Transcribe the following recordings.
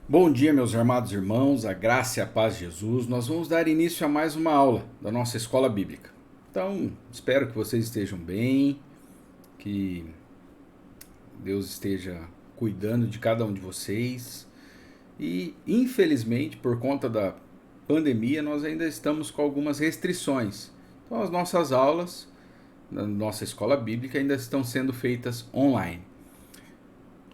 Bom dia, meus amados irmãos, a graça e a paz de Jesus. Nós vamos dar início a mais uma aula da nossa escola bíblica. Então, espero que vocês estejam bem, que Deus esteja cuidando de cada um de vocês. E, infelizmente, por conta da pandemia, nós ainda estamos com algumas restrições. Então, as nossas aulas na nossa escola bíblica ainda estão sendo feitas online.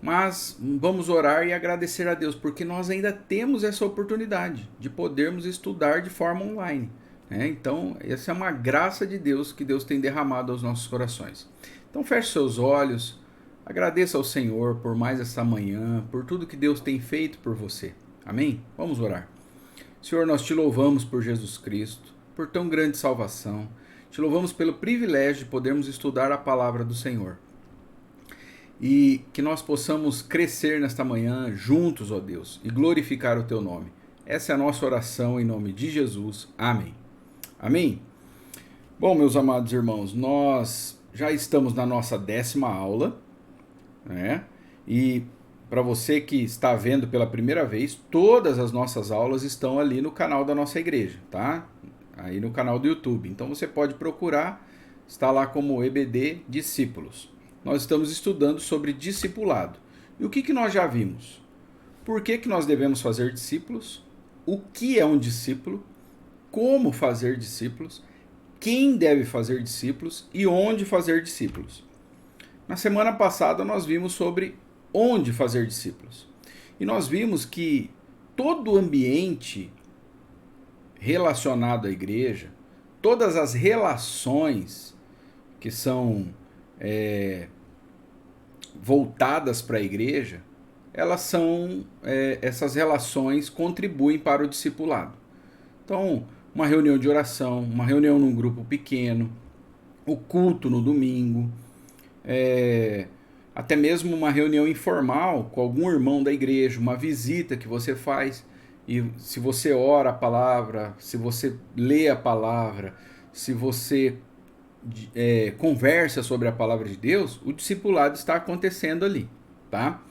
Mas vamos orar e agradecer a Deus, porque nós ainda temos essa oportunidade de podermos estudar de forma online, né? Então, essa é uma graça de Deus que Deus tem derramado aos nossos corações. Então, feche seus olhos, agradeça ao Senhor por mais essa manhã, por tudo que Deus tem feito por você. Amém? Vamos orar. Senhor, nós te louvamos por Jesus Cristo, por tão grande salvação. Te louvamos pelo privilégio de podermos estudar a palavra do Senhor. E que nós possamos crescer nesta manhã juntos, ó Deus, e glorificar o teu nome. Essa é a nossa oração em nome de Jesus. Amém. Amém? Bom, meus amados irmãos, nós já estamos na nossa 10ª aula, né? E para você que está vendo pela primeira vez, todas as nossas aulas estão ali no canal da nossa igreja, tá? Aí no canal do YouTube. Então você pode procurar, está lá como EBD Discípulos. Nós estamos estudando sobre discipulado. E o que nós já vimos? Por que nós devemos fazer discípulos? O que é um discípulo? Como fazer discípulos? Quem deve fazer discípulos? E onde fazer discípulos? Na semana passada nós vimos sobre onde fazer discípulos. E nós vimos que todo o ambiente relacionado à igreja, todas as relações que são voltadas para a igreja, essas relações contribuem para o discipulado. Então, uma reunião de oração, uma reunião num grupo pequeno, o culto no domingo, até mesmo uma reunião informal com algum irmão da igreja, uma visita que você faz, e se você ora a palavra, se você lê a palavra, se você conversa sobre a palavra de Deus, o discipulado está acontecendo ali, tá?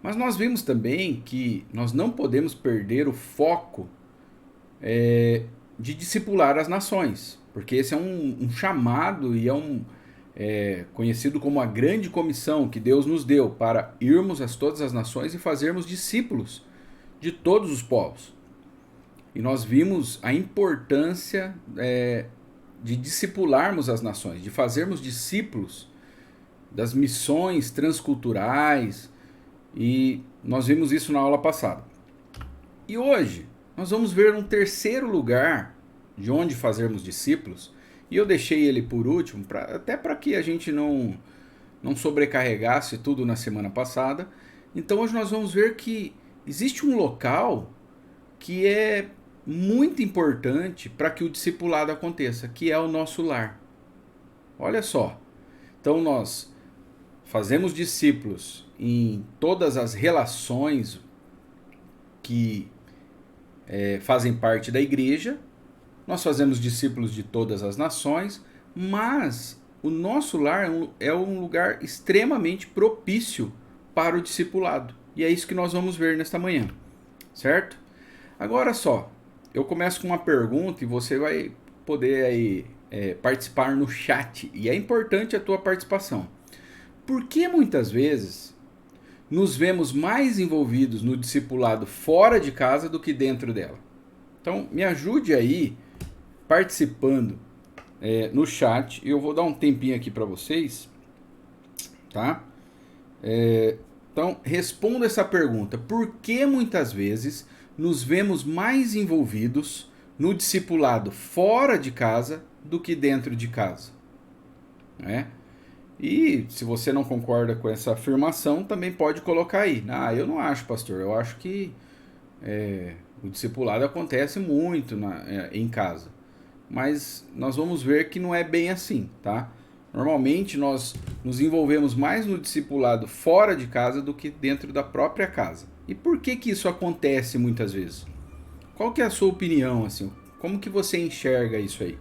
Mas nós vimos também que nós não podemos perder o foco de discipular as nações, porque esse é um chamado e conhecido como a grande comissão que Deus nos deu para irmos a todas as nações e fazermos discípulos de todos os povos. E nós vimos a importância de discipularmos as nações, de fazermos discípulos das missões transculturais, e nós vimos isso na aula passada. E hoje nós vamos ver um terceiro lugar de onde fazermos discípulos, e eu deixei ele por último, até para que a gente não sobrecarregasse tudo na semana passada. Então hoje nós vamos ver que existe um local que é muito importante para que o discipulado aconteça, que é o nosso lar. Olha só, então nós fazemos discípulos em todas as relações que fazem parte da igreja, nós fazemos discípulos de todas as nações, mas o nosso lar é um lugar extremamente propício para o discipulado. E é isso que nós vamos ver nesta manhã, certo? Agora só, eu começo com uma pergunta e você vai poder aí, participar no chat. E é importante a tua participação. Por que muitas vezes nos vemos mais envolvidos no discipulado fora de casa do que dentro dela? Então, me ajude aí participando no chat. Eu vou dar um tempinho aqui para vocês, tá? Então, responda essa pergunta. Por que muitas vezes nos vemos mais envolvidos no discipulado fora de casa do que dentro de casa? Né? E se você não concorda com essa afirmação, também pode colocar aí. Ah, eu não acho, pastor. Eu acho que o discipulado acontece muito em casa. Mas nós vamos ver que não é bem assim, tá? Normalmente nós nos envolvemos mais no discipulado fora de casa do que dentro da própria casa. E por que isso acontece muitas vezes? Qual que é a sua opinião, assim? Como que você enxerga isso aí?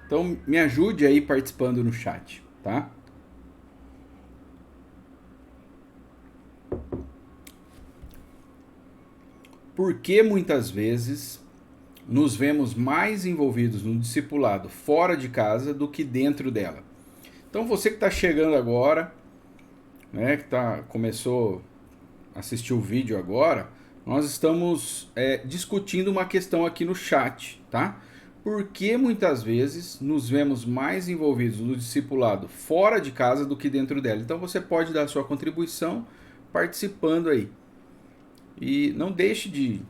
Então me ajude aí participando no chat, tá? por que muitas vezes nos vemos mais envolvidos no discipulado fora de casa do que dentro dela. Então você que está chegando agora, né, que começou a assistir o vídeo agora, nós estamos discutindo uma questão aqui no chat, tá? Por que muitas vezes nos vemos mais envolvidos no discipulado fora de casa do que dentro dela? Então você pode dar a sua contribuição participando aí. E não deixe de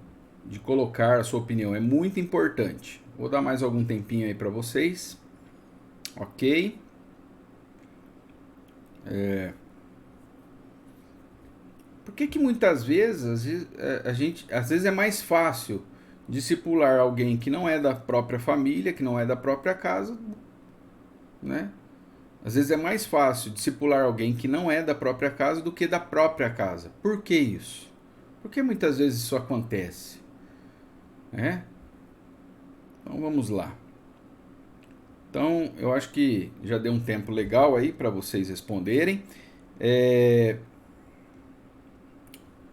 colocar a sua opinião, é muito importante. Vou dar mais algum tempinho aí para vocês. Ok. Por que muitas vezes às vezes é mais fácil discipular alguém que não é da própria família, que não é da própria casa, né? Às vezes é mais fácil discipular alguém que não é da própria casa do que da própria casa. Por que isso? Por que muitas vezes isso acontece? Então vamos lá. Então eu acho que já deu um tempo legal aí para vocês responderem.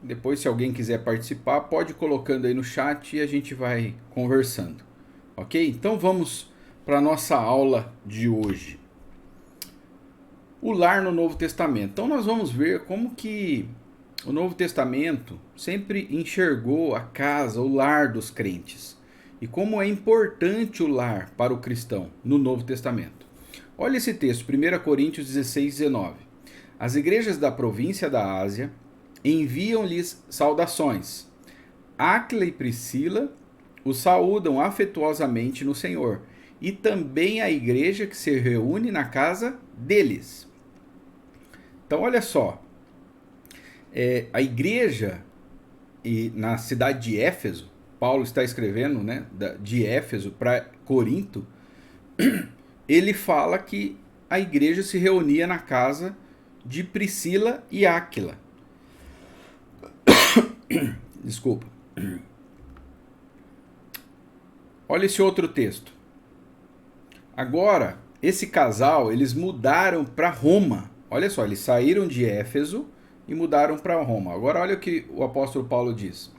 Depois, se alguém quiser participar, pode ir colocando aí no chat e a gente vai conversando. Ok? Então vamos para a nossa aula de hoje. O lar no Novo Testamento. Então nós vamos ver como que o Novo Testamento sempre enxergou a casa, o lar dos crentes. E como é importante o lar para o cristão no Novo Testamento. Olha esse texto, 1 Coríntios 16, 19. As igrejas da província da Ásia enviam-lhes saudações. Áquila e Priscila os saúdam afetuosamente no Senhor, e também a igreja que se reúne na casa deles. Então olha só, a igreja na cidade de Éfeso, Paulo está escrevendo, né, de Éfeso para Corinto, ele fala que a igreja se reunia na casa de Priscila e Áquila. Desculpa. Olha esse outro texto. Agora, esse casal, eles mudaram para Roma. Olha só, eles saíram de Éfeso e mudaram para Roma. Agora olha o que o apóstolo Paulo diz.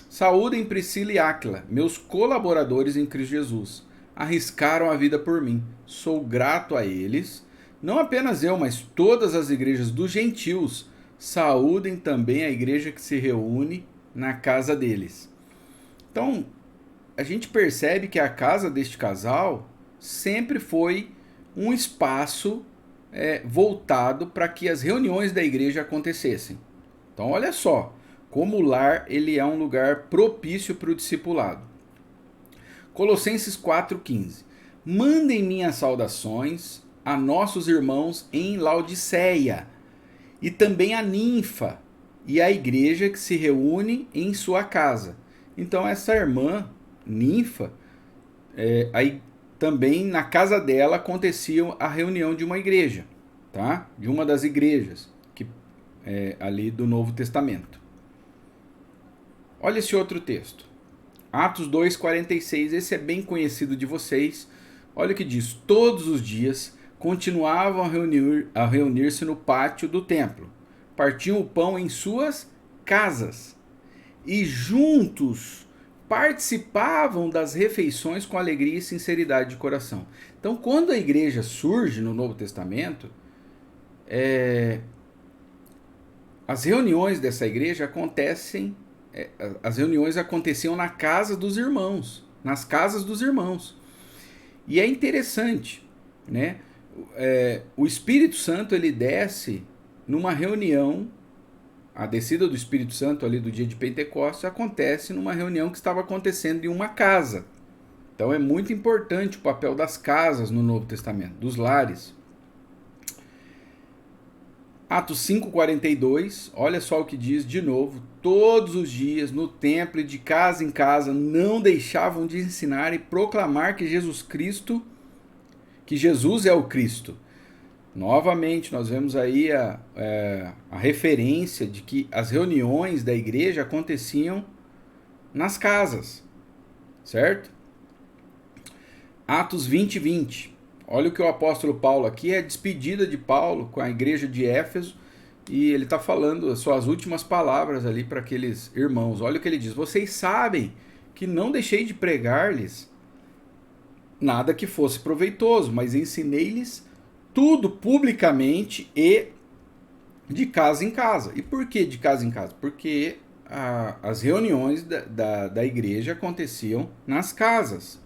Saúdem Priscila e Áquila, meus colaboradores em Cristo Jesus. Arriscaram a vida por mim. Sou grato a eles. Não apenas eu, mas todas as igrejas dos gentios saúdem também a igreja que se reúne na casa deles. Então, a gente percebe que a casa deste casal sempre foi um espaço voltado para que as reuniões da igreja acontecessem. Então, olha só, como o lar ele é um lugar propício para o discipulado. Colossenses 4,15. Mandem minhas saudações a nossos irmãos em Laodiceia, e também a ninfa e a igreja que se reúne em sua casa. Então essa irmã, ninfa, aí também na casa dela acontecia a reunião de uma igreja, tá? De uma das igrejas ali do Novo Testamento. Olha esse outro texto. Atos 2,46, esse é bem conhecido de vocês. Olha o que diz. Todos os dias continuavam a reunir-se no pátio do templo. Partiam o pão em suas casas. E juntos participavam das refeições com alegria e sinceridade de coração. Então, quando a igreja surge no Novo Testamento, as reuniões dessa igreja acontecem, as reuniões aconteciam na casa dos irmãos, nas casas dos irmãos. E é interessante, né? O Espírito Santo ele desce numa reunião, a descida do Espírito Santo ali do dia de Pentecostes acontece numa reunião que estava acontecendo em uma casa. Então é muito importante o papel das casas no Novo Testamento, dos lares. Atos 5,42, olha só o que diz de novo. Todos os dias no templo e de casa em casa não deixavam de ensinar e proclamar que Jesus é o Cristo. Novamente, nós vemos aí a referência de que as reuniões da igreja aconteciam nas casas, certo? Atos 20:20. Olha o que o apóstolo Paulo aqui, é a despedida de Paulo com a igreja de Éfeso, e ele está falando as suas últimas palavras ali para aqueles irmãos. Olha o que ele diz: vocês sabem que não deixei de pregar-lhes nada que fosse proveitoso, mas ensinei-lhes tudo publicamente e de casa em casa. E por que de casa em casa? Porque as reuniões da igreja aconteciam nas casas,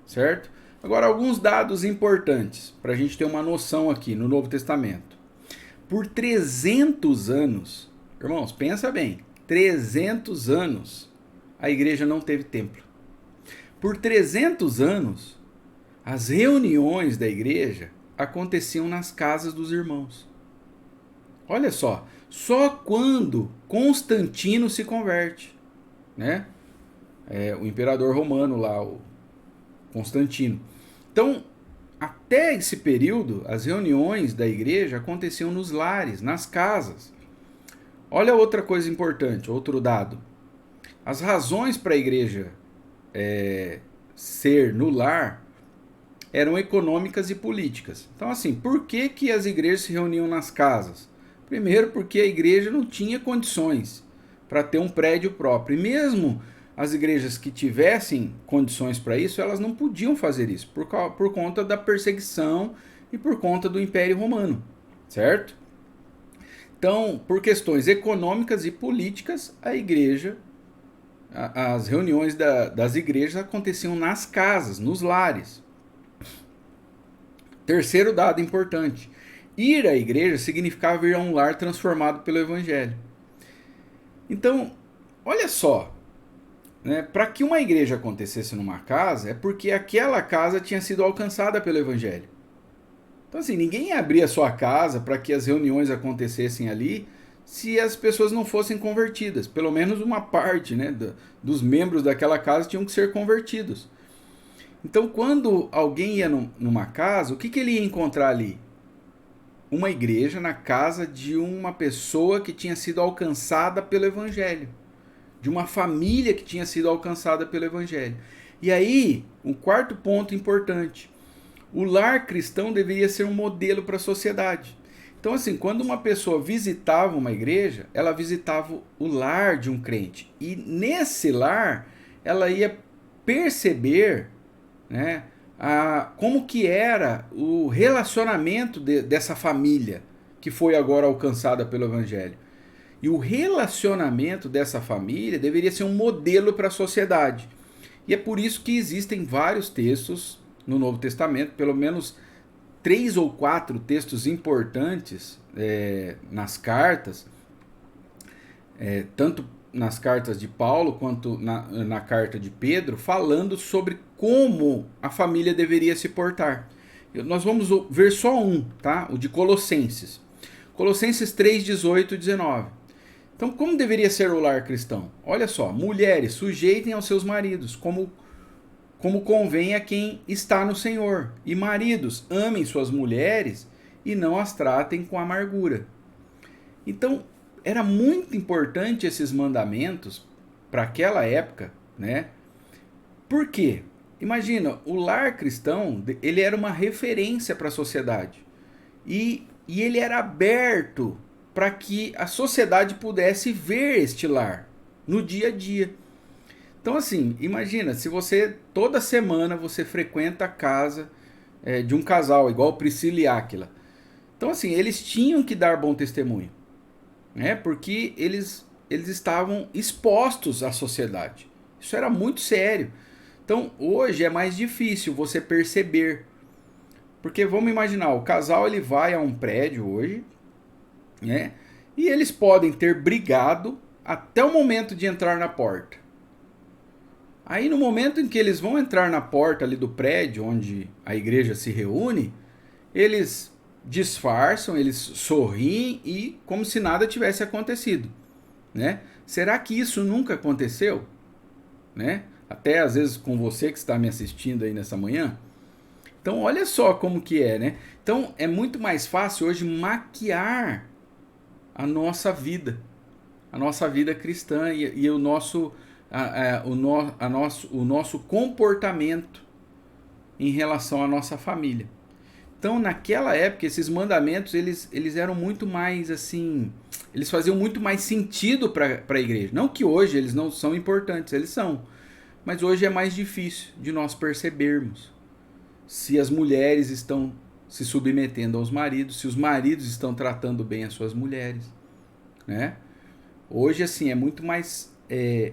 certo? Agora, alguns dados importantes para a gente ter uma noção aqui no Novo Testamento. Por 300 anos, irmãos, pensa bem, 300 anos a igreja não teve templo. Por 300 anos, as reuniões da igreja aconteciam nas casas dos irmãos. Olha só quando Constantino se converte, né? O imperador romano lá, o Constantino. Então, até esse período, as reuniões da igreja aconteciam nos lares, nas casas. Olha outra coisa importante, outro dado. As razões para a igreja ser no lar eram econômicas e políticas. Então, assim, por que as igrejas se reuniam nas casas? Primeiro, porque a igreja não tinha condições para ter um prédio próprio. E mesmo as igrejas que tivessem condições para isso, elas não podiam fazer isso, por conta da perseguição e por conta do Império Romano, certo? Então, por questões econômicas e políticas, a igreja, as reuniões das igrejas aconteciam nas casas, nos lares. Terceiro dado importante: ir à igreja significava ir a um lar transformado pelo Evangelho. Então, olha só, né, para que uma igreja acontecesse numa casa, é porque aquela casa tinha sido alcançada pelo Evangelho. Então, assim, ninguém ia abrir a sua casa para que as reuniões acontecessem ali se as pessoas não fossem convertidas. Pelo menos uma parte, né, dos membros daquela casa tinham que ser convertidos. Então, quando alguém ia numa casa, o que ele ia encontrar ali? Uma igreja na casa de uma pessoa que tinha sido alcançada pelo Evangelho, de uma família que tinha sido alcançada pelo Evangelho. E aí, um quarto ponto importante: o lar cristão deveria ser um modelo para a sociedade. Então, assim, quando uma pessoa visitava uma igreja, ela visitava o lar de um crente. E nesse lar, ela ia perceber, né, como que era o relacionamento dessa família que foi agora alcançada pelo Evangelho. E o relacionamento dessa família deveria ser um modelo para a sociedade. E é por isso que existem vários textos no Novo Testamento, pelo menos 3 ou 4 textos importantes nas cartas, tanto nas cartas de Paulo quanto na carta de Pedro, falando sobre como a família deveria se portar. Nós vamos ver só um, tá? O de Colossenses. Colossenses 3, 18 e 19. Então, como deveria ser o lar cristão? Olha só: mulheres, sujeitem aos seus maridos, como convém a quem está no Senhor. E maridos, amem suas mulheres e não as tratem com amargura. Então, era muito importante esses mandamentos para aquela época, né? Por quê? Imagina, o lar cristão, ele era uma referência para a sociedade. E ele era aberto para que a sociedade pudesse ver este lar no dia a dia. Então, assim, imagina, se você, toda semana, você frequenta a casa de um casal, igual Priscila e Áquila. Então, assim, eles tinham que dar bom testemunho, né? Porque eles estavam expostos à sociedade. Isso era muito sério. Então, hoje é mais difícil você perceber. Porque vamos imaginar, o casal ele vai a um prédio hoje, né? E eles podem ter brigado até o momento de entrar na porta. Aí no momento em que eles vão entrar na porta ali do prédio onde a igreja se reúne, eles disfarçam, eles sorriem e como se nada tivesse acontecido, né? Será que isso nunca aconteceu, né? Até às vezes com você que está me assistindo aí nessa manhã. Então olha só como que é, né? Então é muito mais fácil hoje maquiar a nossa vida cristã e o nosso o nosso comportamento em relação à nossa família. Então, naquela época, esses mandamentos, eles eram muito mais, assim, eles faziam muito mais sentido para a igreja. Não que hoje eles não são importantes, eles são. Mas hoje é mais difícil de nós percebermos se as mulheres estão se submetendo aos maridos, se os maridos estão tratando bem as suas mulheres, né? Hoje, assim, é muito mais... é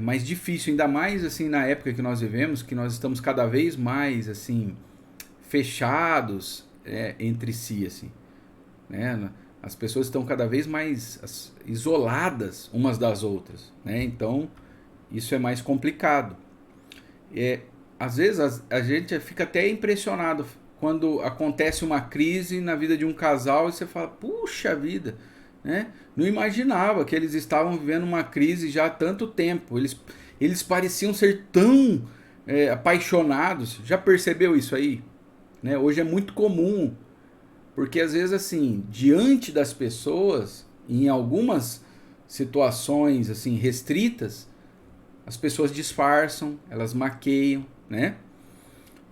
mais difícil, ainda mais, assim, na época que nós vivemos, que nós estamos cada vez mais, assim, fechados entre si, assim, né? As pessoas estão cada vez mais isoladas umas das outras, né? Então, isso é mais complicado. Às vezes a gente fica até impressionado quando acontece uma crise na vida de um casal e você fala, puxa vida, né? Não imaginava que eles estavam vivendo uma crise já há tanto tempo. Eles pareciam ser tão apaixonados. Já percebeu isso aí? Né? Hoje é muito comum, porque às vezes, assim, diante das pessoas, em algumas situações assim restritas, as pessoas disfarçam, elas maqueiam, né?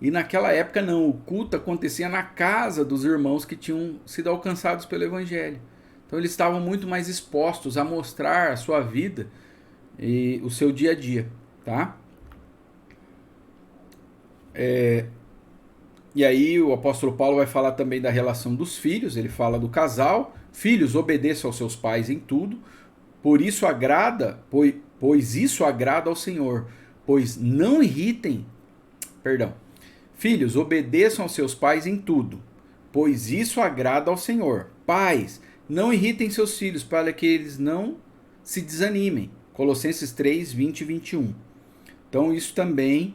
E naquela época não, o culto acontecia na casa dos irmãos que tinham sido alcançados pelo evangelho. Então eles estavam muito mais expostos a mostrar a sua vida e o seu dia a dia, tá? E aí o apóstolo Paulo vai falar também da relação dos filhos, ele fala do casal. Filhos, obedeçam aos seus pais em tudo, pois isso agrada ao Senhor, pois não irritem, Filhos, obedeçam aos seus pais em tudo, pois isso agrada ao Senhor. Pais, não irritem seus filhos para que eles não se desanimem. Colossenses 3, 20 e 21. Então isso também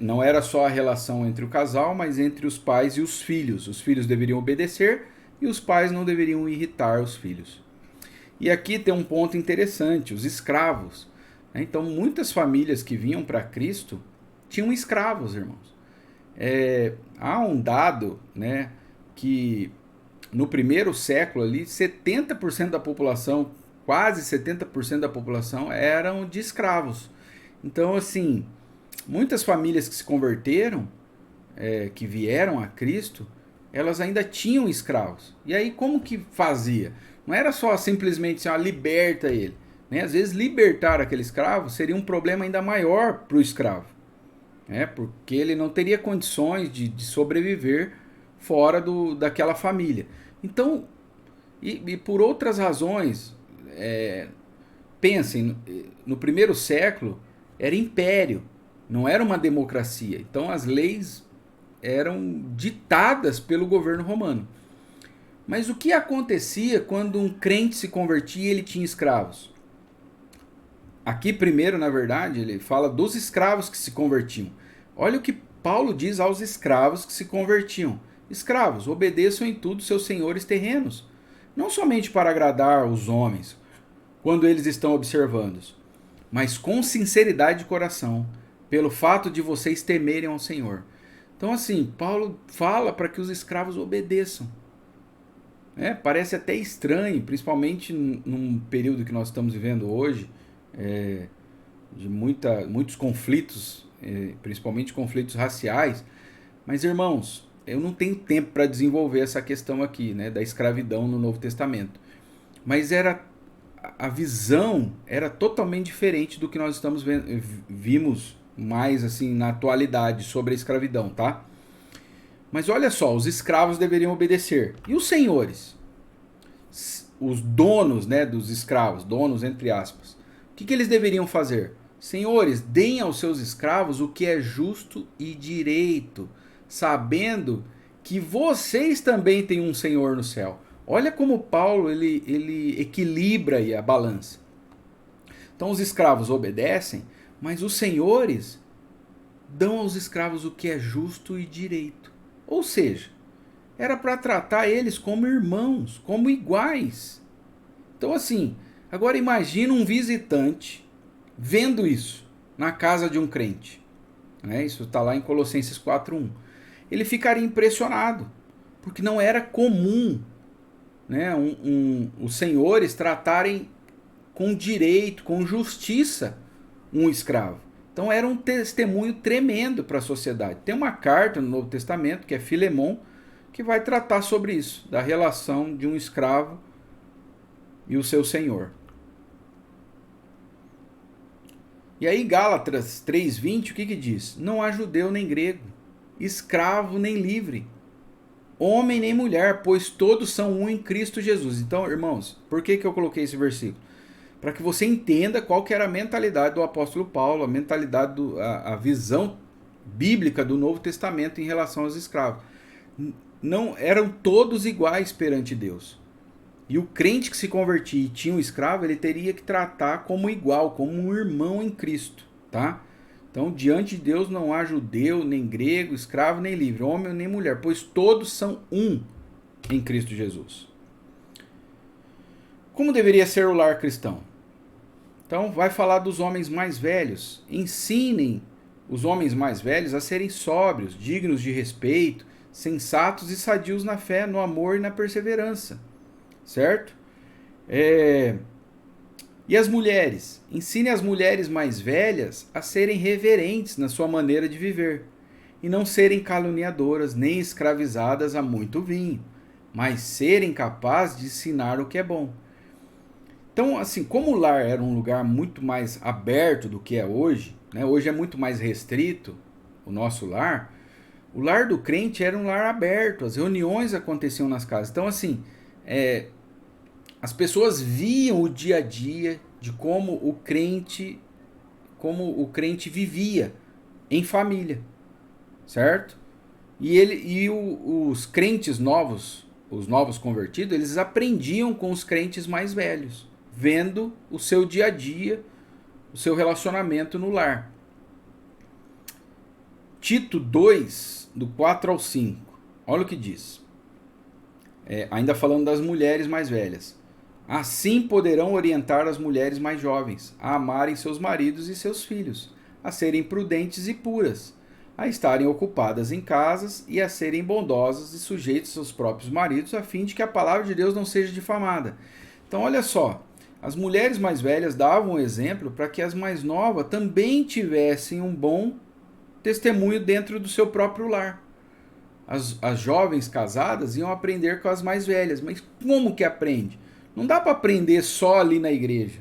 não era só a relação entre o casal, mas entre os pais e os filhos. Os filhos deveriam obedecer e os pais não deveriam irritar os filhos. E aqui tem um ponto interessante, os escravos. Então muitas famílias que vinham para Cristo tinham escravos, irmãos. Há um dado, né, que no primeiro século ali, 70% da população, quase 70% da população eram de escravos. Então, assim, muitas famílias que se converteram, que vieram a Cristo, elas ainda tinham escravos. E aí como que fazia? Não era só simplesmente assim, liberta ele. Né? Às vezes libertar aquele escravo seria um problema ainda maior para o escravo. Porque ele não teria condições de sobreviver fora daquela família. Então, e por outras razões, pensem, no primeiro século era império, não era uma democracia. Então as leis eram ditadas pelo governo romano. Mas o que acontecia quando um crente se convertia e ele tinha escravos? Aqui primeiro, na verdade, ele fala dos escravos que se convertiam. Olha o que Paulo diz aos escravos que se convertiam. Escravos, obedeçam em tudo seus senhores terrenos, não somente para agradar os homens, quando eles estão observando, mas com sinceridade de coração, pelo fato de vocês temerem ao Senhor. Então assim, Paulo fala para que os escravos obedeçam. Parece até estranho, principalmente num período que nós estamos vivendo hoje, de muitos conflitos, principalmente conflitos raciais. Mas irmãos, eu não tenho tempo para desenvolver essa questão aqui, né, da escravidão no Novo Testamento. Mas a visão era totalmente diferente do que nós vimos mais assim na atualidade sobre a escravidão, tá? Mas olha só, os escravos deveriam obedecer. E os senhores? Os donos, né, dos escravos, donos entre aspas. O que eles deveriam fazer? Senhores, deem aos seus escravos o que é justo e direito, sabendo que vocês também têm um Senhor no céu. Olha como Paulo ele equilibra aí a balança. Então os escravos obedecem, mas os senhores dão aos escravos o que é justo e direito. Ou seja, era para tratar eles como irmãos, como iguais. Então assim, agora imagina um visitante vendo isso na casa de um crente. Isso está lá em Colossenses 4:1. Ele ficaria impressionado, porque não era comum, né, os senhores tratarem com direito, com justiça, um escravo. Então era um testemunho tremendo para a sociedade. Tem uma carta no Novo Testamento, que é Filemon, que vai tratar sobre isso, da relação de um escravo e o seu senhor. E aí Gálatas 3:20, o que diz? Não há judeu nem grego, escravo nem livre, homem nem mulher, pois todos são um em Cristo Jesus. Então, irmãos, por que eu coloquei esse versículo? Para que você entenda qual que era a mentalidade do apóstolo Paulo, a mentalidade, a visão bíblica do Novo Testamento em relação aos escravos. Não eram todos iguais perante Deus. E o crente que se convertia e tinha um escravo, ele teria que tratar como igual, como um irmão em Cristo, tá? Então, diante de Deus não há judeu, nem grego, escravo, nem livre, homem nem mulher, pois todos são um em Cristo Jesus. Como deveria ser o lar cristão? Então, vai falar dos homens mais velhos. Ensinem os homens mais velhos a serem sóbrios, dignos de respeito, sensatos e sadios na fé, no amor e na perseverança. Certo? E as mulheres? Ensine as mulheres mais velhas a serem reverentes na sua maneira de viver e não serem caluniadoras nem escravizadas a muito vinho, mas serem capazes de ensinar o que é bom. Então, assim, como o lar era um lugar muito mais aberto do que é hoje, né? Hoje é muito mais restrito o nosso lar. O lar do crente era um lar aberto, as reuniões aconteciam nas casas. Então, assim, as pessoas viam o dia a dia de como o crente vivia em família, certo? Os crentes novos, os novos convertidos, eles aprendiam com os crentes mais velhos, vendo o seu dia a dia, o seu relacionamento no lar. Tito 2, do 4 ao 5, olha o que diz. Ainda falando das mulheres mais velhas. Assim poderão orientar as mulheres mais jovens a amarem seus maridos e seus filhos, a serem prudentes e puras, a estarem ocupadas em casas e a serem bondosas e sujeitas aos próprios maridos, a fim de que a palavra de Deus não seja difamada. Então, olha só, as mulheres mais velhas davam exemplo para que as mais novas também tivessem um bom testemunho dentro do seu próprio lar. As jovens casadas iam aprender com as mais velhas, mas como que aprende? Não dá para aprender só ali na igreja,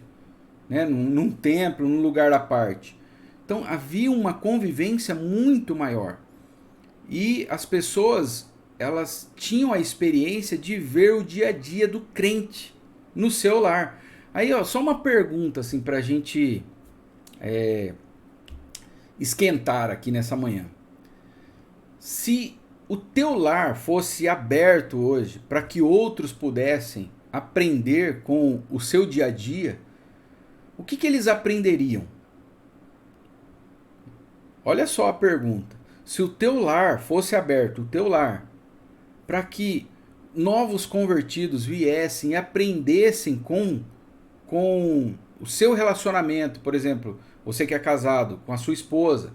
né? Num templo, num lugar à parte. Então havia uma convivência muito maior. E as pessoas, elas tinham a experiência de ver o dia a dia do crente no seu lar. Aí, ó, só uma pergunta assim para a gente esquentar aqui nessa manhã. Se o teu lar fosse aberto hoje para que outros pudessem aprender com o seu dia a dia, o que eles aprenderiam? Olha só a pergunta. Se o teu lar fosse aberto, o teu lar, para que novos convertidos viessem e aprendessem com o seu relacionamento, por exemplo, você que é casado, com a sua esposa,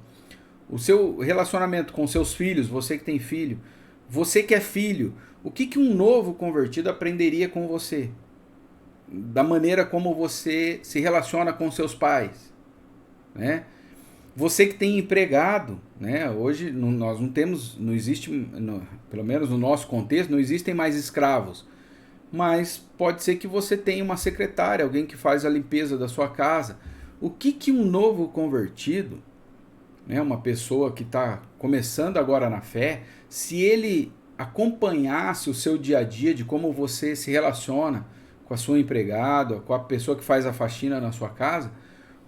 o seu relacionamento com seus filhos, você que tem filho, você que é filho, o que um novo convertido aprenderia com você? Da maneira como você se relaciona com seus pais, né? Você que tem empregado, né? Hoje nós não existe, pelo menos no nosso contexto, não existem mais escravos. Mas pode ser que você tenha uma secretária, alguém que faz a limpeza da sua casa. O que um novo convertido, né, uma pessoa que está começando agora na fé, se ele acompanhasse o seu dia a dia de como você se relaciona com a sua empregada, com a pessoa que faz a faxina na sua casa,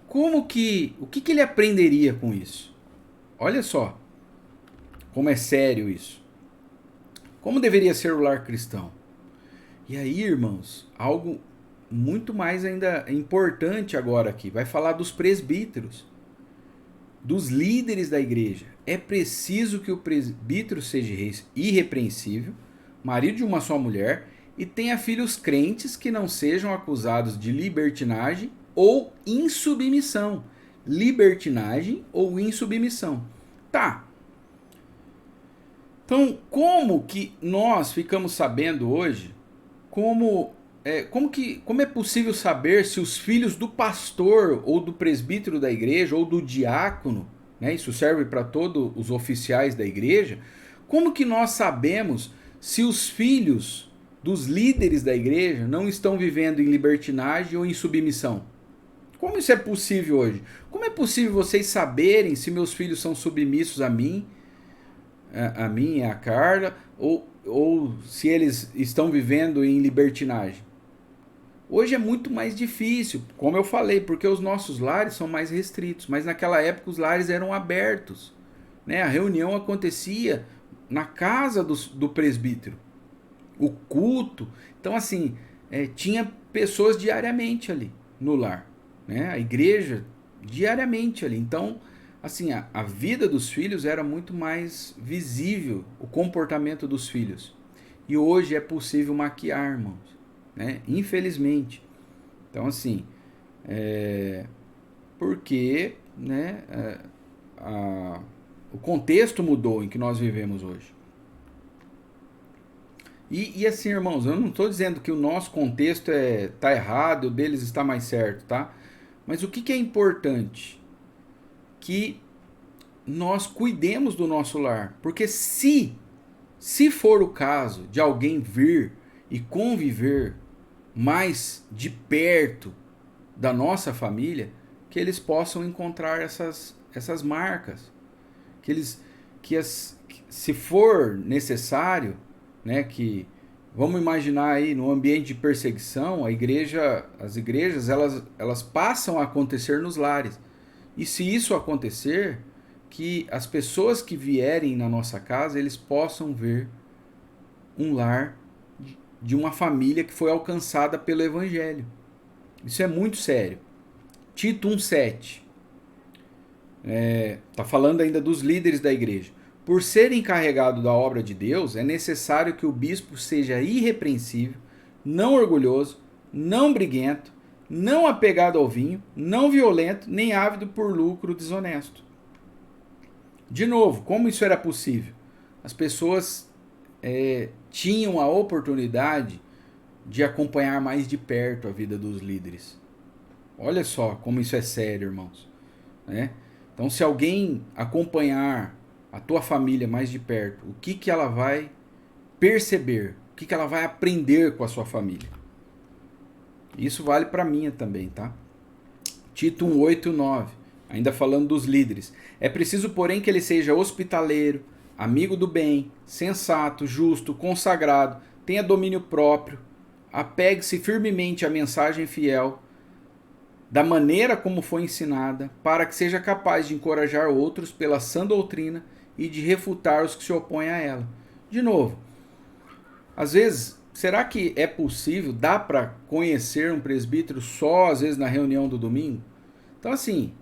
o que ele aprenderia com isso? Olha só como é sério isso. Como deveria ser o lar cristão? E aí, irmãos, algo muito mais ainda importante agora aqui, vai falar dos presbíteros, dos líderes da igreja. É preciso que o presbítero seja irrepreensível, marido de uma só mulher, e tenha filhos crentes que não sejam acusados de libertinagem ou insubmissão. Libertinagem ou insubmissão. Tá. Então, como que nós ficamos sabendo hoje, como é possível saber se os filhos do pastor ou do presbítero da igreja ou do diácono, né, isso serve para todos os oficiais da igreja, como que nós sabemos se os filhos dos líderes da igreja não estão vivendo em libertinagem ou em submissão? Como isso é possível hoje? Como é possível vocês saberem se meus filhos são submissos a mim e a Carla, ou se eles estão vivendo em libertinagem? Hoje é muito mais difícil, como eu falei, porque os nossos lares são mais restritos, mas naquela época os lares eram abertos, né? A reunião acontecia na casa do presbítero, o culto. Então, assim, tinha pessoas diariamente ali no lar, né? A igreja diariamente ali. Então, assim, a vida dos filhos era muito mais visível, o comportamento dos filhos. E hoje é possível maquiar, irmãos, né? Infelizmente. Então, assim, porque, né, o contexto mudou em que nós vivemos hoje. E assim, irmãos, eu não estou dizendo que o nosso contexto tá errado, o deles está mais certo, tá? Mas o que é importante? Que nós cuidemos do nosso lar. Porque se for o caso de alguém vir e conviver mais de perto da nossa família, que eles possam encontrar essas marcas. Se for necessário, né, que vamos imaginar aí no ambiente de perseguição, as igrejas elas passam a acontecer nos lares. E se isso acontecer, que as pessoas que vierem na nossa casa, eles possam ver um lar de uma família que foi alcançada pelo evangelho. Isso é muito sério. Tito 1,7. Está falando ainda dos líderes da igreja. Por ser encarregado da obra de Deus, é necessário que o bispo seja irrepreensível, não orgulhoso, não briguento, não apegado ao vinho, não violento, nem ávido por lucro desonesto. De novo, como isso era possível? As pessoas tinham a oportunidade de acompanhar mais de perto a vida dos líderes. Olha só como isso é sério, irmãos, né? Então, se alguém acompanhar a tua família mais de perto, o que ela vai perceber? O que ela vai aprender com a sua família? Isso vale para mim também, tá? Tito 1:8 e 9, ainda falando dos líderes. É preciso, porém, que ele seja hospitaleiro, amigo do bem, sensato, justo, consagrado, tenha domínio próprio, apegue-se firmemente à mensagem fiel, da maneira como foi ensinada, para que seja capaz de encorajar outros pela sã doutrina e de refutar os que se opõem a ela. De novo, às vezes, será que é possível, dá para conhecer um presbítero só, às vezes, na reunião do domingo? Então, assim,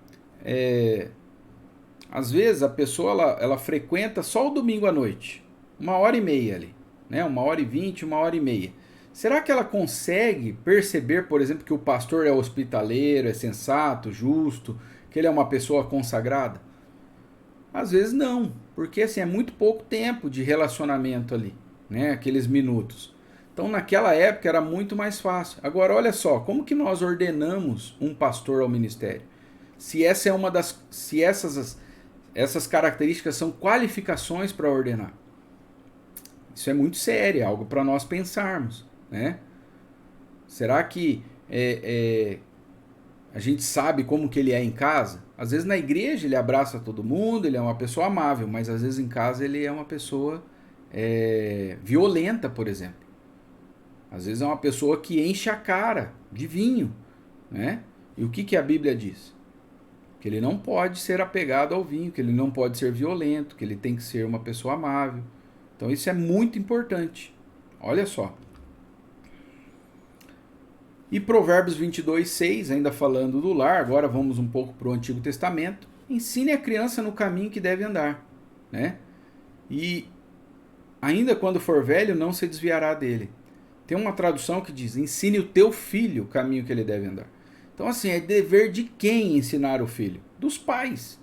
às vezes a pessoa ela frequenta só o domingo à noite, 1h30 ali, né? 1h20, 1h30. Será que ela consegue perceber, por exemplo, que o pastor é hospitaleiro, é sensato, justo, que ele é uma pessoa consagrada? Às vezes não, porque assim, é muito pouco tempo de relacionamento ali, né? Aqueles minutos. Então naquela época era muito mais fácil. Agora olha só, como que nós ordenamos um pastor ao ministério? Se essa é se essas características são qualificações para ordenar. Isso é muito sério, é algo para nós pensarmos, né? Será que a gente sabe como que ele é em casa? Às vezes na igreja ele abraça todo mundo, ele é uma pessoa amável, mas às vezes em casa ele é uma pessoa violenta, por exemplo. Às vezes é uma pessoa que enche a cara de vinho, né? E o que a Bíblia diz? Que ele não pode ser apegado ao vinho, que ele não pode ser violento, que ele tem que ser uma pessoa amável. Então isso é muito importante. Olha só. E Provérbios 22:6, ainda falando do lar, agora vamos um pouco para o Antigo Testamento. Ensine a criança no caminho que deve andar, né? E ainda quando for velho, não se desviará dele. Tem uma tradução que diz: ensine o teu filho o caminho que ele deve andar. Então, assim, é dever de quem ensinar o filho? Dos pais.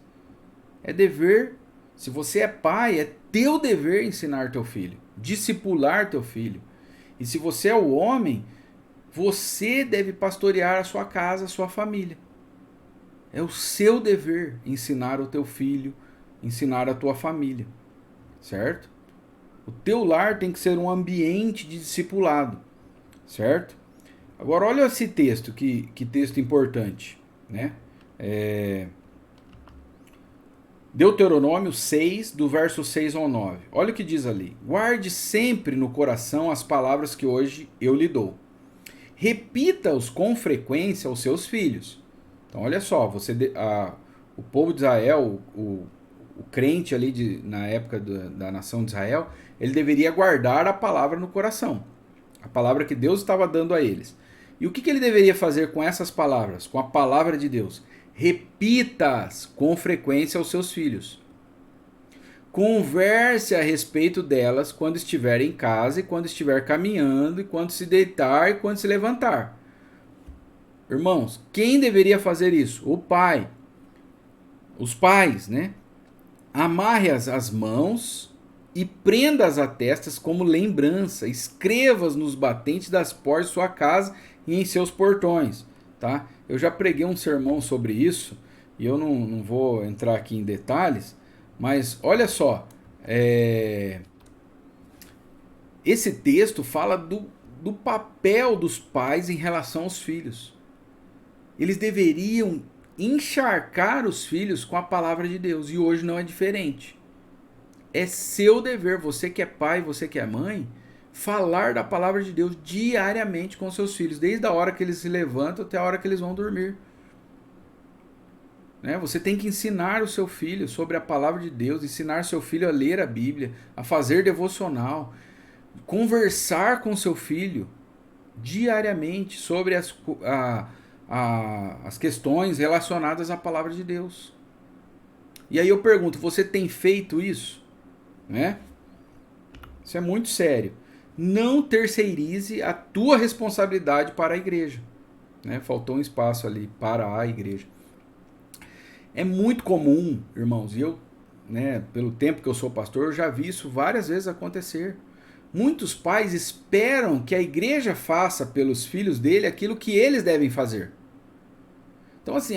É dever, se você é pai, é teu dever ensinar teu filho, discipular teu filho. E se você é o homem, você deve pastorear a sua casa, a sua família. É o seu dever ensinar o teu filho, ensinar a tua família. Certo? O teu lar tem que ser um ambiente de discipulado, certo? Agora olha esse texto, que texto importante, né? Deuteronômio 6, do verso 6 ao 9. Olha o que diz ali. Guarde sempre no coração as palavras que hoje eu lhe dou. Repita-os com frequência aos seus filhos. Então olha só, o povo de Israel, o crente ali na época da nação de Israel, ele deveria guardar a palavra no coração. A palavra que Deus estava dando a eles. E o que ele deveria fazer com essas palavras? Com a palavra de Deus? Repita-as com frequência aos seus filhos. Converse a respeito delas quando estiver em casa e quando estiver caminhando, e quando se deitar e quando se levantar. Irmãos, quem deveria fazer isso? O pai. Os pais, né? Amarre-as às mãos e prenda-as a testas como lembrança. Escreva-as nos batentes das portas de sua casa e em seus portões. Tá? Eu já preguei um sermão sobre isso e eu não vou entrar aqui em detalhes, mas olha só, esse texto fala do papel dos pais em relação aos filhos. Eles deveriam encharcar os filhos com a palavra de Deus, e hoje não é diferente. É seu dever, você que é pai, você que é mãe, falar da palavra de Deus diariamente com seus filhos, desde a hora que eles se levantam até a hora que eles vão dormir. Né? Você tem que ensinar o seu filho sobre a palavra de Deus, ensinar seu filho a ler a Bíblia, a fazer devocional, conversar com seu filho diariamente sobre as questões relacionadas à palavra de Deus. E aí eu pergunto, você tem feito isso? Né? Isso é muito sério. Não terceirize a tua responsabilidade para a igreja. Né? Faltou um espaço ali para a igreja. É muito comum, irmãos, e eu, né, pelo tempo que eu sou pastor, eu já vi isso várias vezes acontecer. Muitos pais esperam que a igreja faça pelos filhos dele aquilo que eles devem fazer. Então assim,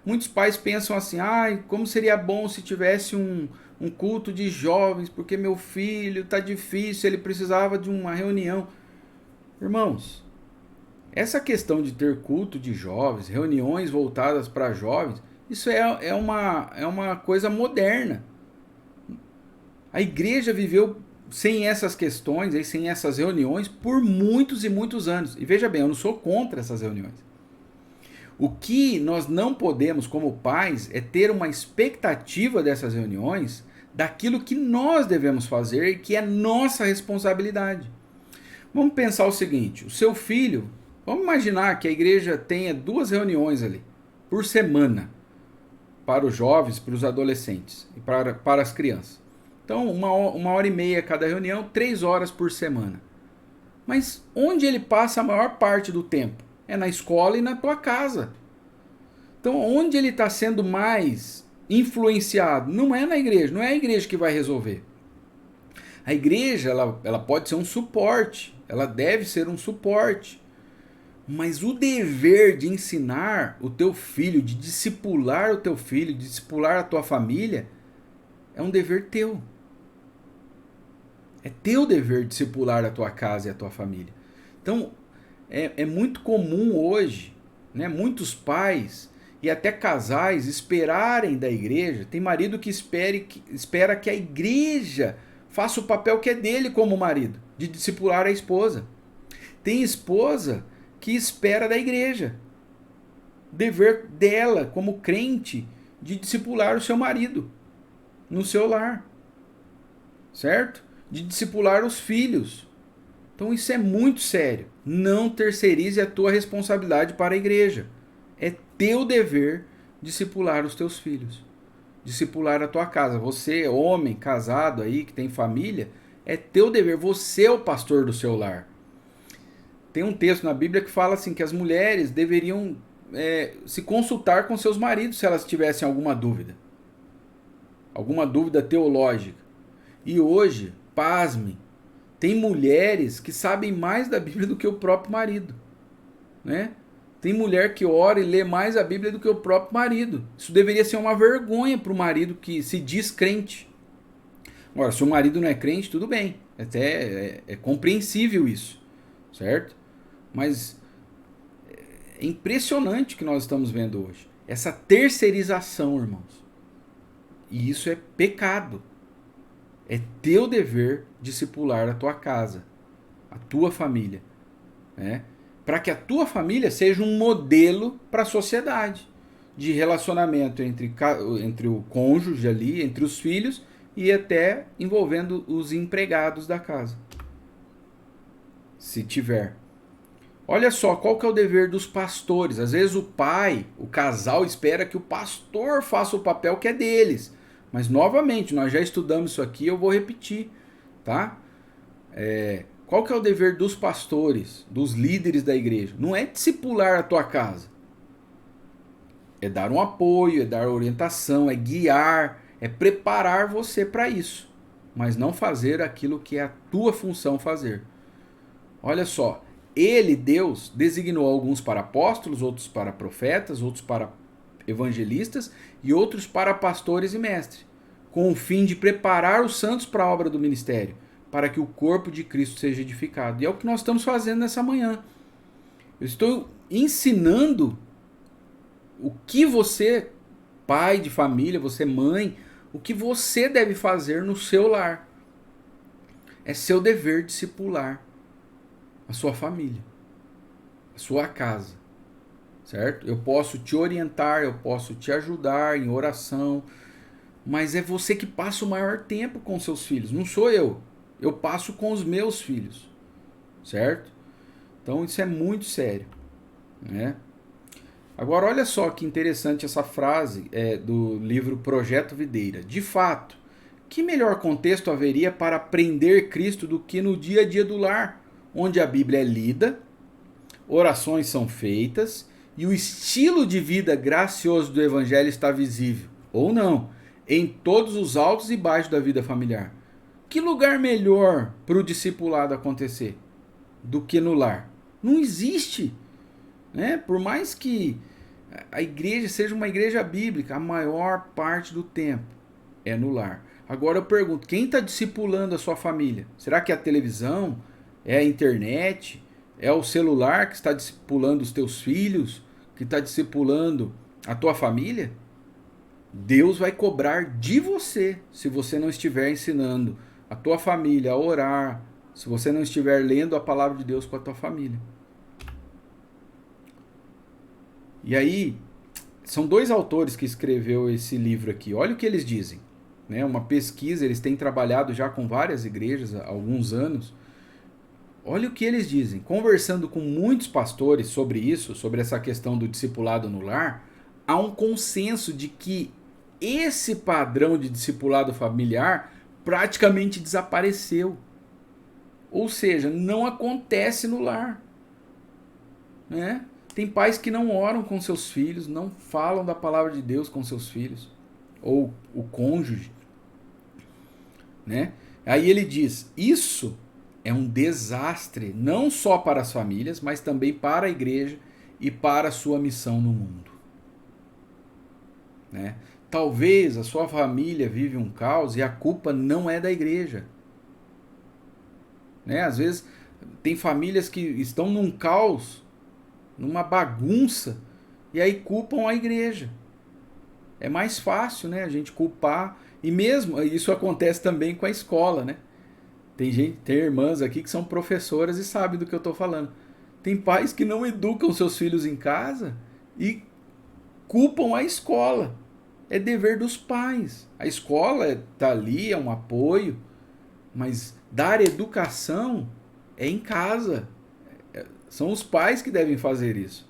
muitos pais pensam assim, como seria bom se tivesse um culto de jovens, porque meu filho está difícil, ele precisava de uma reunião. Irmãos, essa questão de ter culto de jovens, reuniões voltadas para jovens, isso é uma coisa moderna. A igreja viveu sem essas questões, sem essas reuniões, por muitos e muitos anos. E veja bem, eu não sou contra essas reuniões. O que nós não podemos, como pais, é ter uma expectativa dessas reuniões daquilo que nós devemos fazer e que é nossa responsabilidade. Vamos pensar o seguinte, o seu filho, vamos imaginar que a igreja tenha 2 reuniões ali, por semana, para os jovens, para os adolescentes e para as crianças. Então, 1h30 cada reunião, 3 horas por semana. Mas onde ele passa a maior parte do tempo? É na escola e na tua casa. Então, onde ele está sendo mais influenciado? Não é na igreja, não é a igreja que vai resolver. A igreja, ela pode ser um suporte, ela deve ser um suporte. Mas o dever de ensinar o teu filho, de discipular o teu filho, de discipular a tua família, é um dever teu. É teu dever discipular a tua casa e a tua família. Então, é muito comum hoje, né, muitos pais e até casais esperarem da igreja. Tem marido que espera que a igreja faça o papel que é dele como marido, de discipular a esposa. Tem esposa que espera da igreja, dever dela como crente, de discipular o seu marido no seu lar, certo? De discipular os filhos. Então isso é muito sério. Não terceirize a tua responsabilidade para a igreja. É teu dever discipular os teus filhos, discipular a tua casa. Você, homem, casado aí, que tem família, é teu dever. Você é o pastor do seu lar. Tem um texto na Bíblia que fala assim que as mulheres deveriam se consultar com seus maridos se elas tivessem alguma dúvida teológica. E hoje, pasme, tem mulheres que sabem mais da Bíblia do que o próprio marido, né? Tem mulher que ora e lê mais a Bíblia do que o próprio marido. Isso deveria ser uma vergonha para o marido que se diz crente. Agora, se o marido não é crente, tudo bem. Até é compreensível isso, certo? Mas é impressionante o que nós estamos vendo hoje. Essa terceirização, irmãos. E isso é pecado. É teu dever discipular a tua casa, a tua família, né? Para que a tua família seja um modelo para a sociedade de relacionamento entre o cônjuge ali, entre os filhos e até envolvendo os empregados da casa. Se tiver. Olha só, qual que é o dever dos pastores? Às vezes o pai, o casal espera que o pastor faça o papel que é deles. Mas novamente, nós já estudamos isso aqui, eu vou repetir, tá? Qual que é o dever dos pastores, dos líderes da igreja? Não é discipular a tua casa. É dar um apoio, é dar orientação, é guiar, é preparar você para isso. Mas não fazer aquilo que é a tua função fazer. Olha só, ele, Deus, designou alguns para apóstolos, outros para profetas, outros para evangelistas e outros para pastores e mestres, com o fim de preparar os santos para a obra do ministério, para que o corpo de Cristo seja edificado. E é o que nós estamos fazendo nessa manhã. Eu estou ensinando o que você, pai de família, você mãe, o que você deve fazer no seu lar. É seu dever discipular a sua família, a sua casa, certo? Eu posso te orientar, eu posso te ajudar em oração, mas é você que passa o maior tempo com seus filhos, não sou eu. Eu passo com os meus filhos, certo? Então isso é muito sério, né? Agora olha só que interessante essa frase do livro Projeto Videira. De fato, que melhor contexto haveria para aprender Cristo do que no dia a dia do lar, onde a Bíblia é lida, orações são feitas e o estilo de vida gracioso do Evangelho está visível, ou não, em todos os altos e baixos da vida familiar. Que lugar melhor para o discipulado acontecer do que no lar? Não existe, né? Por mais que a igreja seja uma igreja bíblica, a maior parte do tempo é no lar. Agora eu pergunto, quem está discipulando a sua família? Será que é a televisão? É a internet? É o celular que está discipulando os teus filhos? Que está discipulando a tua família? Deus vai cobrar de você se você não estiver ensinando a tua família a orar, se você não estiver lendo a palavra de Deus com a tua família. E aí, são dois autores que escreveu esse livro aqui. Olha o que eles dizem. Né? Uma pesquisa, eles têm trabalhado já com várias igrejas há alguns anos. Olha o que eles dizem. Conversando com muitos pastores sobre isso, sobre essa questão do discipulado no lar, há um consenso de que esse padrão de discipulado familiar praticamente desapareceu. Ou seja, não acontece no lar. Né? Tem pais que não oram com seus filhos, não falam da palavra de Deus com seus filhos. Ou o cônjuge. Né? Aí ele diz, isso é um desastre, não só para as famílias, mas também para a igreja e para a sua missão no mundo. Né? Talvez a sua família vive um caos e a culpa não é da igreja. Né? Às vezes tem famílias que estão num caos, numa bagunça, e aí culpam a igreja. É mais fácil, né, a gente culpar. E mesmo isso acontece também com a escola, né? Tem irmãs aqui que são professoras e sabem do que eu estou falando. Tem pais que não educam seus filhos em casa e culpam a escola. É dever dos pais. A escola está ali, é um apoio, mas dar educação é em casa. São os pais que devem fazer isso.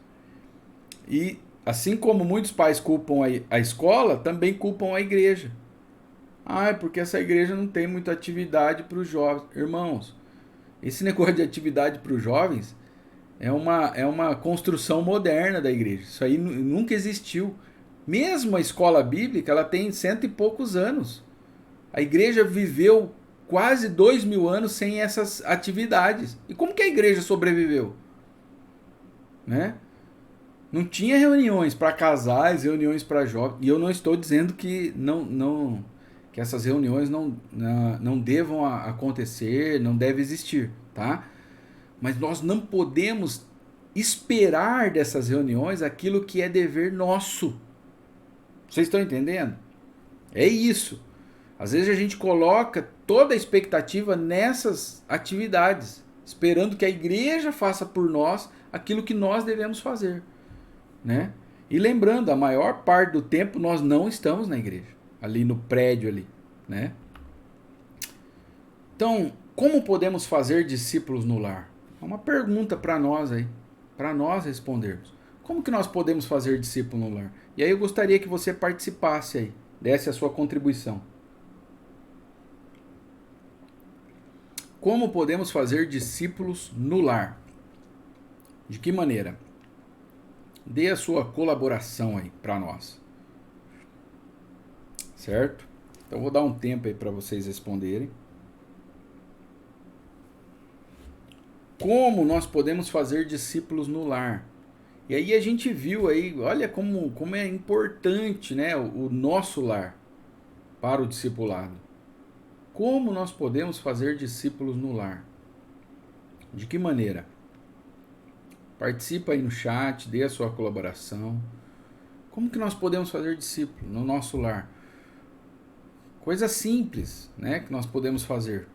E assim como muitos pais culpam a escola, também culpam a igreja. Ah, é porque essa igreja não tem muita atividade para os jovens. Irmãos, esse negócio de atividade para os jovens é uma construção moderna da igreja. Isso aí nunca existiu. Mesmo a escola bíblica, ela tem 100 e poucos anos. A igreja viveu quase 2000 anos sem essas atividades. E como que a igreja sobreviveu? Né? Não tinha reuniões para casais, reuniões para jovens. E eu não estou dizendo que que essas reuniões não devam acontecer, não devem existir, tá? Mas nós não podemos esperar dessas reuniões aquilo que é dever nosso. Vocês estão entendendo? É isso. Às vezes a gente coloca toda a expectativa nessas atividades, esperando que a igreja faça por nós aquilo que nós devemos fazer, né? E lembrando, a maior parte do tempo nós não estamos na igreja, ali no prédio ali, né? Então, como podemos fazer discípulos no lar? É uma pergunta para nós aí, para nós respondermos. Como que nós podemos fazer discípulo no lar? E aí eu gostaria que você participasse aí, desse a sua contribuição. Como podemos fazer discípulos no lar? De que maneira? Dê a sua colaboração aí para nós. Certo? Então vou dar um tempo aí para vocês responderem. Como nós podemos fazer discípulos no lar? E aí a gente viu aí, olha como é importante, né, o nosso lar para o discipulado. Como nós podemos fazer discípulos no lar? De que maneira? Participa aí no chat, dê a sua colaboração. Como que nós podemos fazer discípulos no nosso lar? Coisa simples, né, que nós podemos fazer.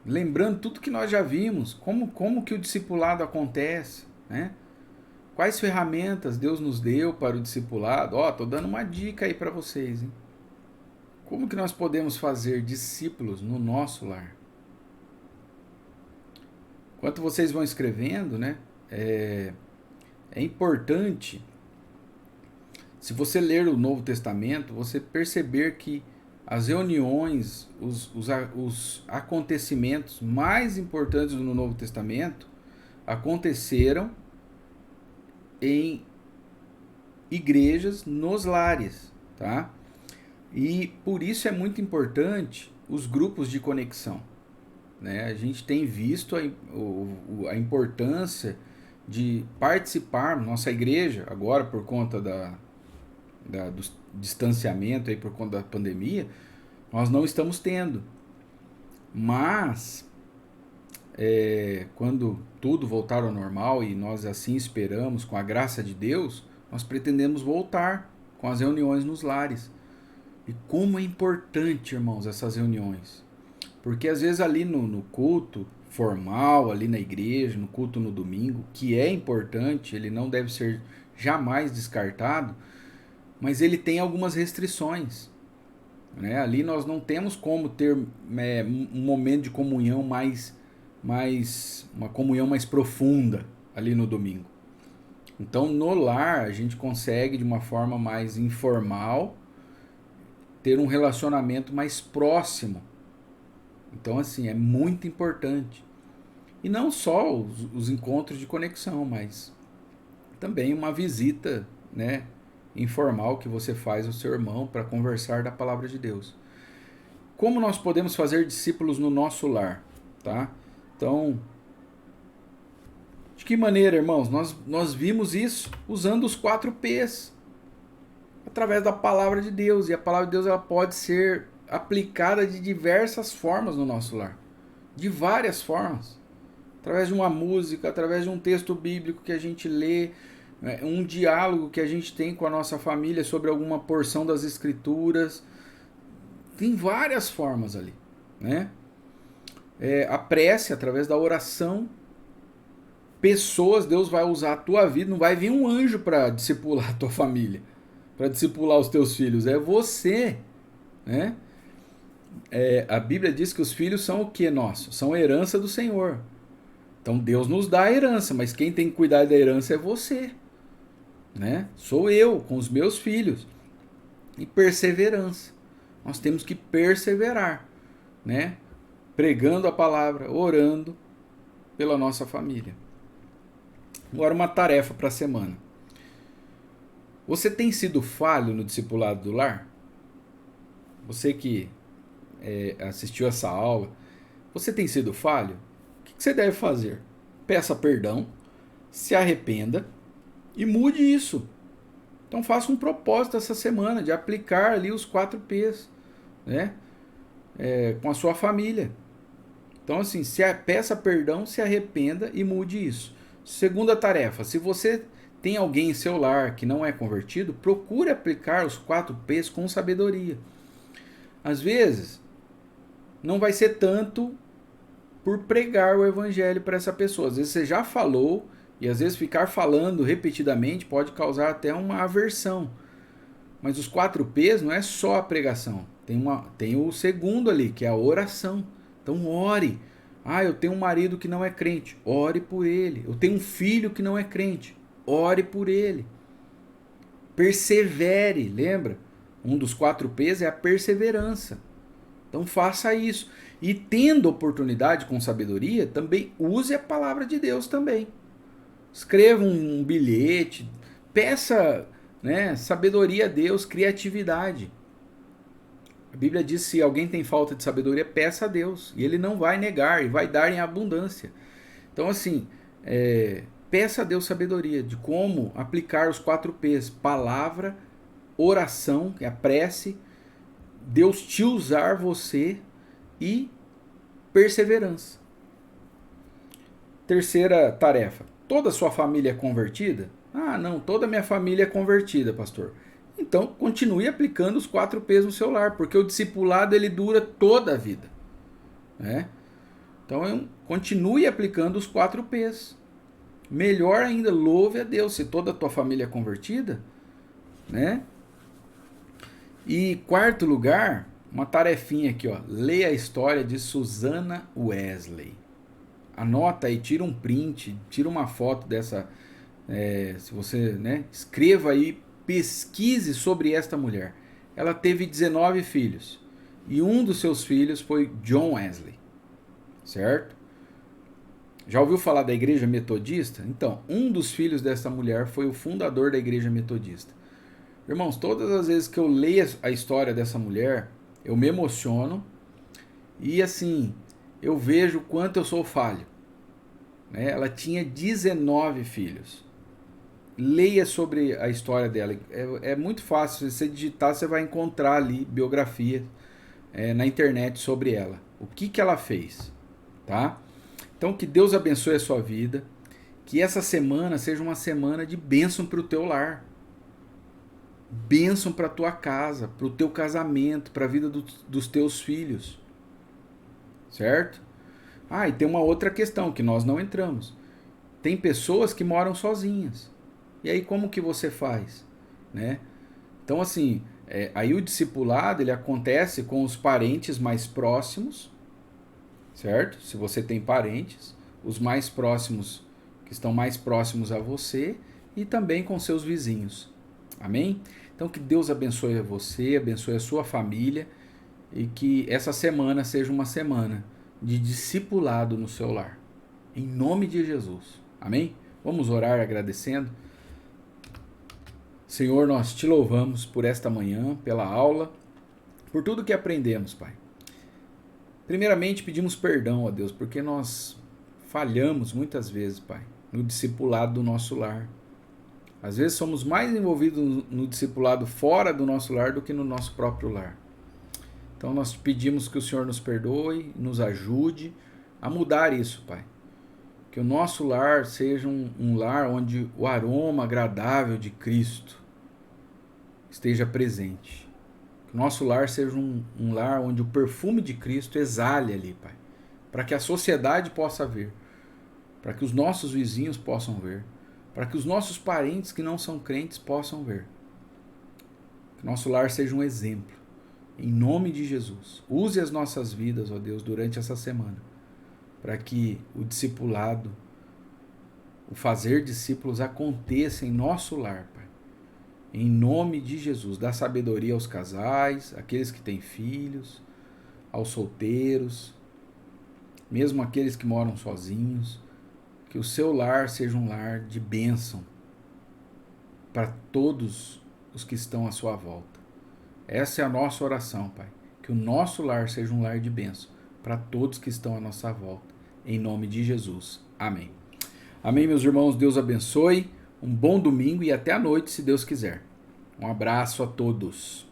Lembrando tudo que nós já vimos, como que o discipulado acontece, né? Quais ferramentas Deus nos deu para o discipulado? Tô dando uma dica aí para vocês, hein? Como que nós podemos fazer discípulos no nosso lar? Enquanto vocês vão escrevendo, né? É importante, se você ler o Novo Testamento, você perceber que as reuniões, os acontecimentos mais importantes no Novo Testamento aconteceram em igrejas, nos lares, tá? E por isso é muito importante os grupos de conexão, né? A gente tem visto a importância de participar, nossa igreja, agora por conta do distanciamento, aí por conta da pandemia, nós não estamos tendo. Mas, quando tudo voltar ao normal, e nós assim esperamos, com a graça de Deus, nós pretendemos voltar com as reuniões nos lares. E como é importante, irmãos, essas reuniões. Porque às vezes ali no culto formal, ali na igreja, no culto no domingo, que é importante, ele não deve ser jamais descartado, mas ele tem algumas restrições, né? Ali nós não temos como ter um momento de comunhão uma comunhão mais profunda ali no domingo. Então no lar a gente consegue de uma forma mais informal ter um relacionamento mais próximo. Então assim, é muito importante. E não só os encontros de conexão, mas também uma visita, né, informal que você faz ao seu irmão para conversar da palavra de Deus. Como nós podemos fazer discípulos no nosso lar, tá? Então, de que maneira, irmãos? Nós vimos isso usando os 4 P's, através da palavra de Deus. E a palavra de Deus ela pode ser aplicada de diversas formas no nosso lar, de várias formas, através de uma música, através de um texto bíblico que a gente lê, um diálogo que a gente tem com a nossa família sobre alguma porção das escrituras. Tem várias formas ali, né? A prece, através da oração. Pessoas, Deus vai usar a tua vida, não vai vir um anjo para discipular a tua família, para discipular os teus filhos, é você, né? A Bíblia diz que os filhos são o que nosso? São herança do Senhor. Então Deus nos dá a herança, mas quem tem que cuidar da herança é você, né? Sou eu com os meus filhos. E perseverança. Nós temos que perseverar, né? Pregando a palavra, orando pela nossa família. Agora uma tarefa para a semana. Você tem sido falho no discipulado do lar? Você que assistiu essa aula, você tem sido falho? O que você deve fazer? Peça perdão, se arrependa e mude isso. Então faça um propósito essa semana de aplicar ali os 4 P's, né? Com a sua família. Então assim, peça perdão, se arrependa e mude isso. Segunda tarefa, se você tem alguém em seu lar que não é convertido, procure aplicar os 4 P's com sabedoria. Às vezes, não vai ser tanto por pregar o evangelho para essa pessoa. Às vezes você já falou, e às vezes ficar falando repetidamente pode causar até uma aversão. Mas os 4 P's não é só a pregação. Tem o segundo ali, que é a oração. Então ore. Eu tenho um marido que não é crente. Ore por ele. Eu tenho um filho que não é crente. Ore por ele. Persevere. Lembra? Um dos 4 P's é a perseverança. Então faça isso. E tendo oportunidade com sabedoria, também use a palavra de Deus também. Escreva um bilhete, peça, né, sabedoria a Deus, criatividade. A Bíblia diz que se alguém tem falta de sabedoria, peça a Deus. E ele não vai negar, e vai dar em abundância. Então assim, peça a Deus sabedoria de como aplicar os 4 P's. Palavra, oração, que é a prece, Deus te usar você e perseverança. Terceira tarefa. Toda a sua família é convertida? Não, toda a minha família é convertida, pastor. Então, continue aplicando os 4 P's no seu lar, porque o discipulado ele dura toda a vida. Né? Então, continue aplicando os 4 P's. Melhor ainda, louve a Deus se toda a tua família é convertida. Né? E quarto lugar, uma tarefinha aqui, ó. Leia a história de Susana Wesley. Anota aí, tira um print, tira uma foto dessa. Se você, né, escreva aí, pesquise sobre esta mulher. Ela teve 19 filhos. E um dos seus filhos foi John Wesley. Certo? Já ouviu falar da igreja metodista? Então, um dos filhos dessa mulher foi o fundador da igreja metodista. Irmãos, todas as vezes que eu leio a história dessa mulher, eu me emociono e assim, eu vejo o quanto eu sou falho. Né? Ela tinha 19 filhos. Leia sobre a história dela. É muito fácil, se você digitar, você vai encontrar ali biografia na internet sobre ela. O que ela fez. Tá? Então, que Deus abençoe a sua vida. Que essa semana seja uma semana de bênção para o teu lar. Bênção para a tua casa, para o teu casamento, para a vida dos teus filhos. Certo? E tem uma outra questão que nós não entramos. Tem pessoas que moram sozinhas. E aí como que você faz? Né? Então assim, aí o discipulado ele acontece com os parentes mais próximos, certo? Se você tem parentes, os mais próximos, que estão mais próximos a você, e também com seus vizinhos. Amém? Então que Deus abençoe você, abençoe a sua família, e que essa semana seja uma semana de discipulado no seu lar. Em nome de Jesus. Amém? Vamos orar agradecendo. Senhor, nós te louvamos por esta manhã, pela aula, por tudo que aprendemos, Pai. Primeiramente, pedimos perdão a Deus, porque nós falhamos muitas vezes, Pai, no discipulado do nosso lar. Às vezes somos mais envolvidos no discipulado fora do nosso lar do que no nosso próprio lar. Então nós pedimos que o Senhor nos perdoe, nos ajude a mudar isso, Pai. Que o nosso lar seja um lar onde o aroma agradável de Cristo esteja presente. Que o nosso lar seja um lar onde o perfume de Cristo exale ali, Pai. Para que a sociedade possa ver. Para que os nossos vizinhos possam ver. Para que os nossos parentes que não são crentes possam ver. Que nosso lar seja um exemplo. Em nome de Jesus. Use as nossas vidas, ó Deus, durante essa semana. Para que o discipulado, o fazer discípulos aconteça em nosso lar, Pai. Em nome de Jesus. Dá sabedoria aos casais, aqueles que têm filhos, aos solteiros, mesmo aqueles que moram sozinhos. Que o seu lar seja um lar de bênção para todos os que estão à sua volta. Essa é a nossa oração, Pai. Que o nosso lar seja um lar de bênção para todos que estão à nossa volta. Em nome de Jesus. Amém. Amém, meus irmãos. Deus abençoe. Um bom domingo e até a noite, se Deus quiser. Um abraço a todos.